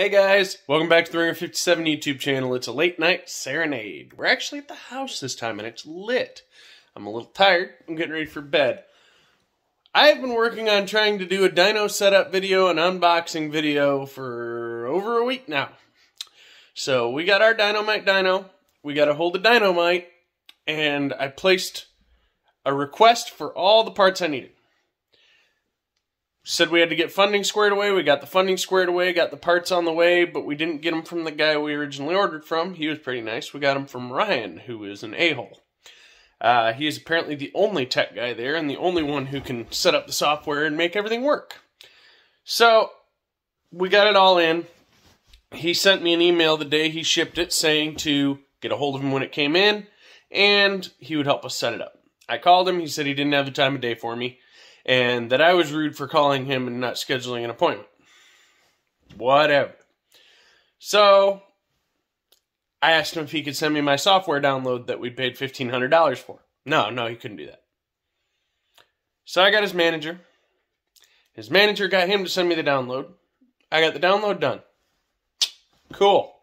Hey guys, welcome back to the Ringer 57 YouTube channel. It's a late night serenade. We're actually at the house this time and it's lit. I'm a little tired. I'm getting ready for bed. I've been working on trying to do a dyno setup video, an unboxing video for over a week now. So we got our Dynamite dyno, we got a hold of Dynamite, and I placed a request for all the parts I needed. Said we had to get funding squared away. We got the funding squared away, got the parts on the way, but we didn't get them from the guy we originally ordered from. He was pretty nice. We got them from Ryan, who is an a-hole. He is apparently the only tech guy there and the only one who can set up the software and make everything work. So, we got it all in. He sent me an email the day he shipped it saying to get a hold of him when it came in, and he would help us set it up. I called him. He said he didn't have the time of day for me, and that I was rude for calling him and not scheduling an appointment. Whatever. So, I asked him if he could send me my software download that we paid $1,500 for. No, he couldn't do that. So I got his manager. His manager got him to send me the download. I got the download done. Cool.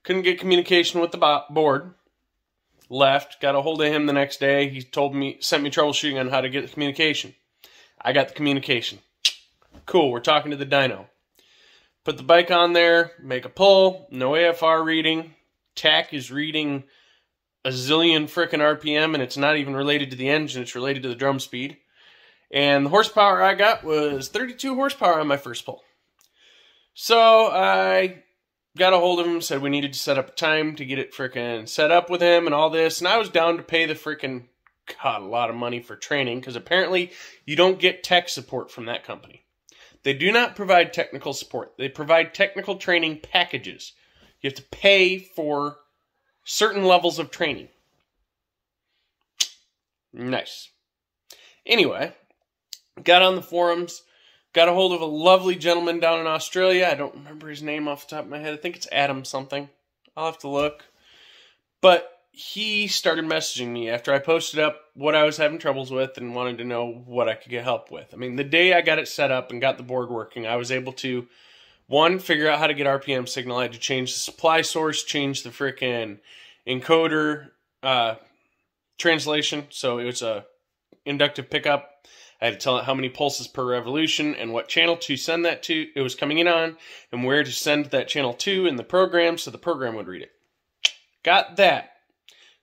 Couldn't get communication with the board. Left. Got a hold of him the next day. He sent me troubleshooting on how to get the communication. I got the communication. Cool, we're talking to the dyno. Put the bike on there, make a pull, no AFR reading. TAC is reading a zillion frickin' RPM, and it's not even related to the engine, it's related to the drum speed. And the horsepower I got was 32 horsepower on my first pull. So I got a hold of him, said we needed to set up a time to get it frickin' set up with him and all this, and I was down to pay the frickin' a lot of money for training, because apparently you don't get tech support from that company. They do not provide technical support. They provide technical training packages. You have to pay for certain levels of training. Nice. Anyway, got on the forums, got a hold of a lovely gentleman down in Australia. I don't remember his name off the top of my head. I think it's Adam something. I'll have to look. But he started messaging me after I posted up what I was having troubles with and wanted to know what I could get help with. I mean, the day I got it set up and got the board working, I was able to, one, figure out how to get RPM signal. I had to change the supply source, change the frickin' encoder translation. So it was a inductive pickup. I had to tell it how many pulses per revolution and what channel to send that to. It was coming in on, and where to send that channel to in the program so the program would read it. Got that.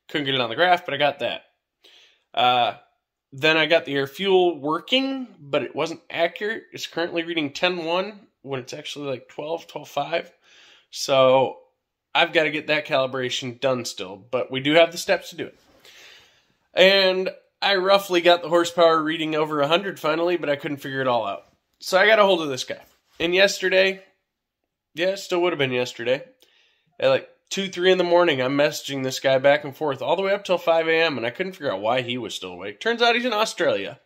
Couldn't get it on the graph, but I got that. Then I got the air fuel working, but it wasn't accurate. It's currently reading 10.1 when it's actually like 12.5. So I've got to get that calibration done still, but we do have the steps to do it. And I roughly got the horsepower reading over 100 finally, but I couldn't figure it all out. So I got a hold of this guy. And yesterday, yeah, it still would have been yesterday, at like 2, 3 in the morning, I'm messaging this guy back and forth all the way up till 5 a.m. and I couldn't figure out why he was still awake. Turns out he's in Australia.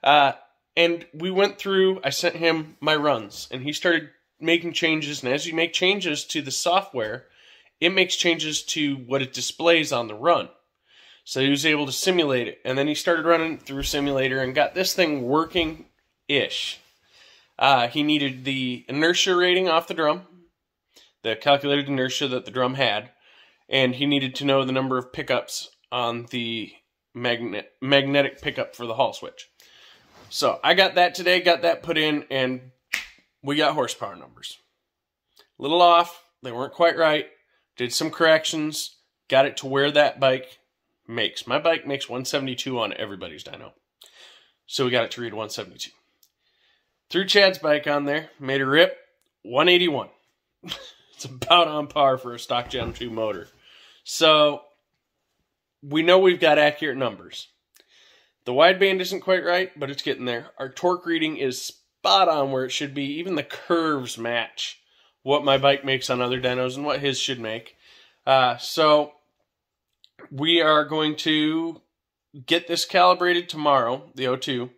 And we went through, I sent him my runs, and he started making changes, and as you make changes to the software, it makes changes to what it displays on the run. So he was able to simulate it, and then he started running through simulator and got this thing working-ish. He needed the inertia rating off the drum, the calculated inertia that the drum had, and he needed to know the number of pickups on the magnetic pickup for the hall switch. So I got that today, got that put in, and we got horsepower numbers. A little off, they weren't quite right, did some corrections, got it to where that bike makes. My bike makes 172 on everybody's dyno. So we got it to read 172. Threw Chad's bike on there, made her rip 181. It's about on par for a stock Gen 2 motor. So, we know we've got accurate numbers. The wideband isn't quite right, but it's getting there. Our torque reading is spot on where it should be. Even the curves match what my bike makes on other dynos and what his should make. So, we are going to get this calibrated tomorrow, the O2.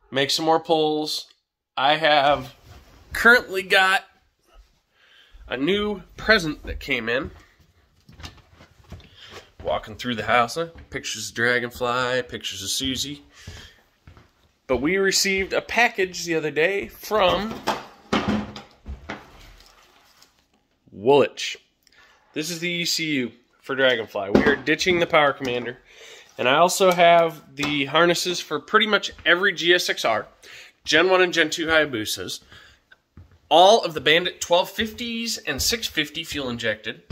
Make some more pulls. I have currently got a new present that came in. Walking through the house, pictures of Dragonfly, pictures of Susie. But we received a package the other day from Woolwich. This is the ECU for Dragonfly. We are ditching the Power Commander. And I also have the harnesses for pretty much every GSXR, Gen 1 and Gen 2 Hayabusas, all of the Bandit 1250s and 650 fuel injected,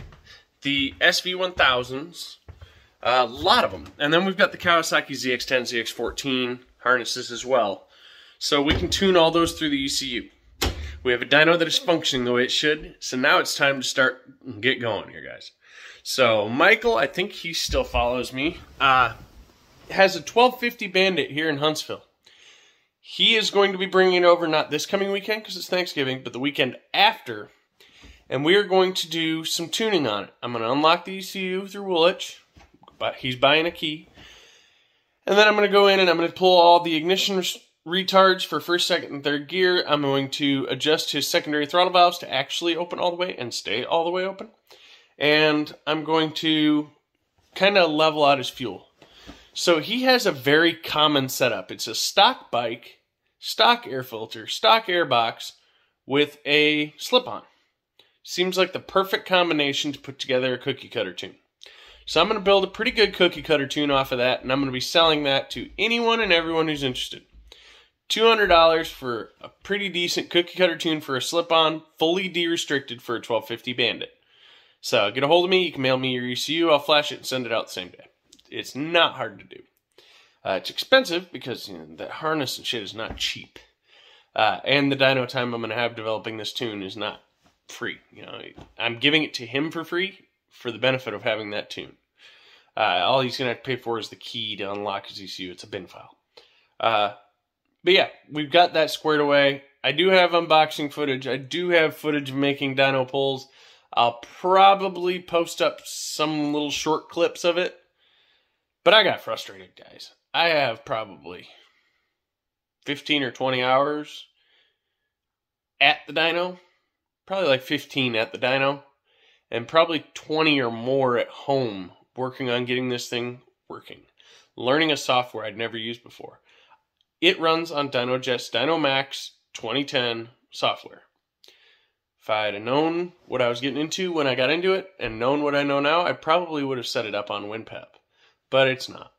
the SV1000s, a lot of them. And then we've got the Kawasaki ZX10, ZX14 harnesses as well. So we can tune all those through the ECU. We have a dyno that is functioning the way it should, so now it's time to start and get going here, guys. So Michael, I think he still follows me, has a 1250 Bandit here in Huntsville. He is going to be bringing it over not this coming weekend because it's Thanksgiving, but the weekend after. And we are going to do some tuning on it. I'm going to unlock the ECU through Woolwich. But he's buying a key. And then I'm going to go in and I'm going to pull all the ignition retards for first, second, and third gear. I'm going to adjust his secondary throttle valves to actually open all the way and stay all the way open. And I'm going to kind of level out his fuel. So he has a very common setup. It's a stock bike, stock air filter, stock air box with a slip-on. Seems like the perfect combination to put together a cookie cutter tune. So I'm going to build a pretty good cookie cutter tune off of that, and I'm going to be selling that to anyone and everyone who's interested. $200 for a pretty decent cookie cutter tune for a slip-on, fully de-restricted for a 1250 Bandit. So get a hold of me. You can mail me your ECU. I'll flash it and send it out the same day. It's not hard to do. It's expensive because the harness and shit is not cheap. And the dyno time I'm going to have developing this tune is not free. I'm giving it to him for free for the benefit of having that tune. All he's going to have to pay for is the key to unlock his ECU. It's a bin file. But yeah, we've got that squared away. I do have unboxing footage. I do have footage of making dyno pulls. I'll probably post up some little short clips of it. But I got frustrated, guys. I have probably 15 or 20 hours at the dyno. Probably like 15 at the dyno. And probably 20 or more at home working on getting this thing working. Learning a software I'd never used before. It runs on DynoJet's DynoMax 2010 software. If I had known what I was getting into when I got into it and known what I know now, I probably would have set it up on WinPep. But it's not.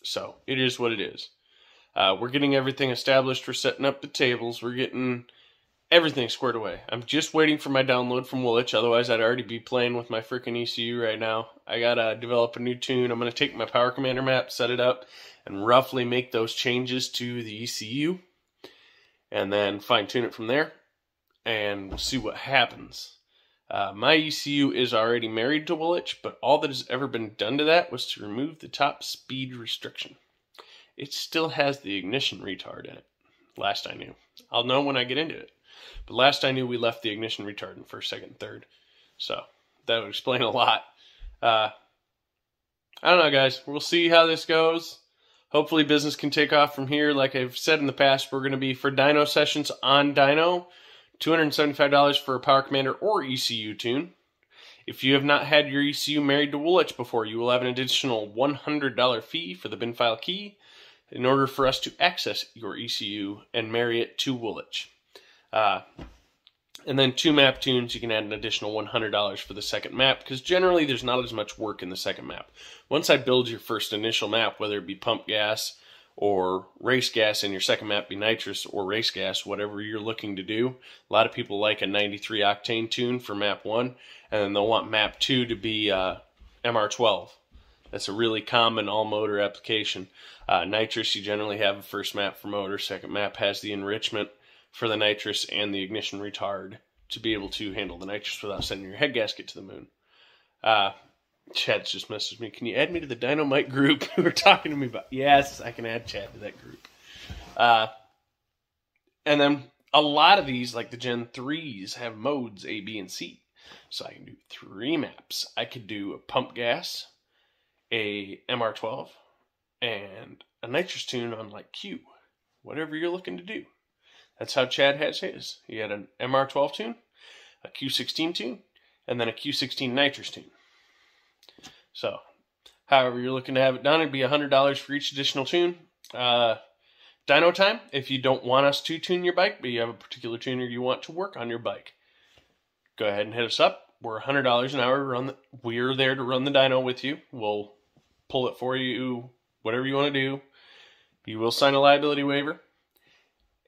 So, it is what it is. We're getting everything established. We're setting up the tables. We're getting everything squared away. I'm just waiting for my download from Woolwich. Otherwise, I'd already be playing with my freaking ECU right now. I gotta develop a new tune. I'm gonna take my Power Commander map, set it up, and roughly make those changes to the ECU. And then fine-tune it from there. And we'll see what happens. My ECU is already married to Woolwich, but all that has ever been done to that was to remove the top speed restriction. It still has the ignition retard in it, last I knew. I'll know when I get into it. But last I knew, we left the ignition retard in first, second, and third. So, that would explain a lot. I don't know, guys. We'll see how this goes. Hopefully business can take off from here. Like I've said in the past, we're going to be, for dyno sessions on dyno, $275 for a Power Commander or ECU tune. If you have not had your ECU married to Woolwich before, you will have an additional $100 fee for the bin file key in order for us to access your ECU and marry it to Woolwich. And then 2 map tunes, you can add an additional $100 for the second map, because generally there's not as much work in the second map. Once I build your first initial map, whether it be pump gas or race gas, and your second map be nitrous or race gas, whatever you're looking to do. A lot of people like a 93 octane tune for map 1, and then they'll want map 2 to be MR12. That's a really common all-motor application. Nitrous, you generally have a first map for motor. Second map has the enrichment for the nitrous and the ignition retard to be able to handle the nitrous without sending your head gasket to the moon. Chad's just messaged me. Can you add me to the Dynamite group you were talking to me about? Yes, I can add Chad to that group. And then a lot of these, like the Gen 3s, have modes A, B, and C. So I can do 3 maps. I could do a pump gas, a MR12, and a nitrous tune on like Q. Whatever you're looking to do. That's how Chad has his. He had an MR12 tune, a Q16 tune, and then a Q16 nitrous tune. So, however you're looking to have it done, it'd be $100 for each additional tune. Dyno time, if you don't want us to tune your bike, but you have a particular tuner you want to work on your bike, go ahead and hit us up. We're $100 an hour. We're there to run the dyno with you. We'll pull it for you, whatever you want to do. You will sign a liability waiver,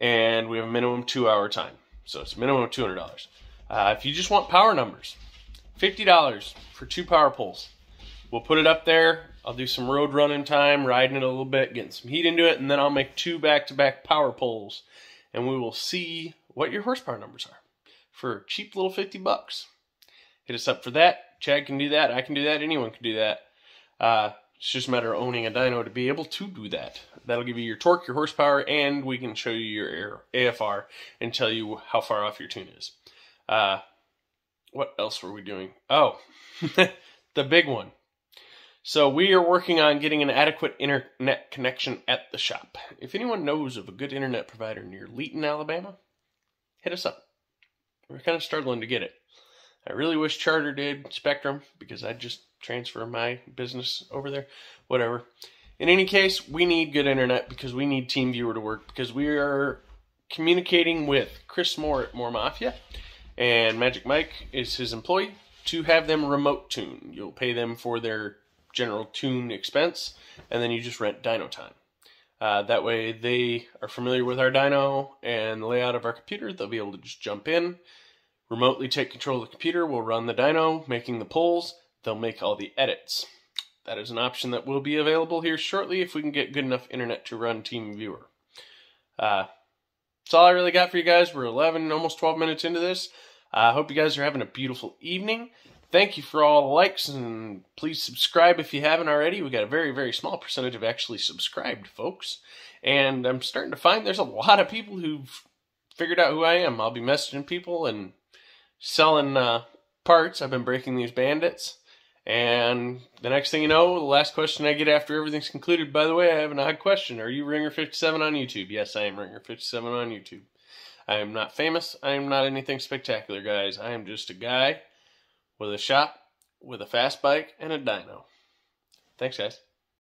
and we have a minimum 2-hour time. So it's a minimum of $200. If you just want power numbers, $50 for 2 power poles. We'll put it up there. I'll do some road running time, riding it a little bit, getting some heat into it, and then I'll make 2 back-to-back power poles, and we will see what your horsepower numbers are for a cheap little $50. Hit us up for that. Chad can do that. I can do that. Anyone can do that. It's just a matter of owning a dyno to be able to do that. That'll give you your torque, your horsepower, and we can show you your AFR and tell you how far off your tune is. What else were we doing? Oh, the big one. So we are working on getting an adequate internet connection at the shop. If anyone knows of a good internet provider near Leeton, Alabama, hit us up. We're kind of struggling to get it. I really wish Charter did Spectrum, because I'd just transfer my business over there. Whatever. In any case, we need good internet because we need TeamViewer to work, because we are communicating with Chris Moore at Moore Mafia, and Magic Mike is his employee, to have them remote tune. You'll pay them for their general tune expense, and then you just rent dyno time. That way they are familiar with our dyno and the layout of our computer. They'll be able to just jump in, remotely take control of the computer. We'll run the dyno, making the polls. They'll make all the edits. That is an option that will be available here shortly if we can get good enough internet to run TeamViewer. That's all I really got for you guys. We're 11, almost 12 minutes into this. I hope you guys are having a beautiful evening. Thank you for all the likes, and please subscribe if you haven't already. We got a very, very small percentage of actually subscribed folks. And I'm starting to find there's a lot of people who've figured out who I am. I'll be messaging people and selling parts. I've been breaking these bandits. And the next thing you know, the last question I get after everything's concluded, by the way, I have an odd question. Are you Ringer57 on YouTube? Yes, I am Ringer57 on YouTube. I am not famous. I am not anything spectacular, guys. I am just a guy with a shop, with a fast bike, and a dyno. Thanks, guys.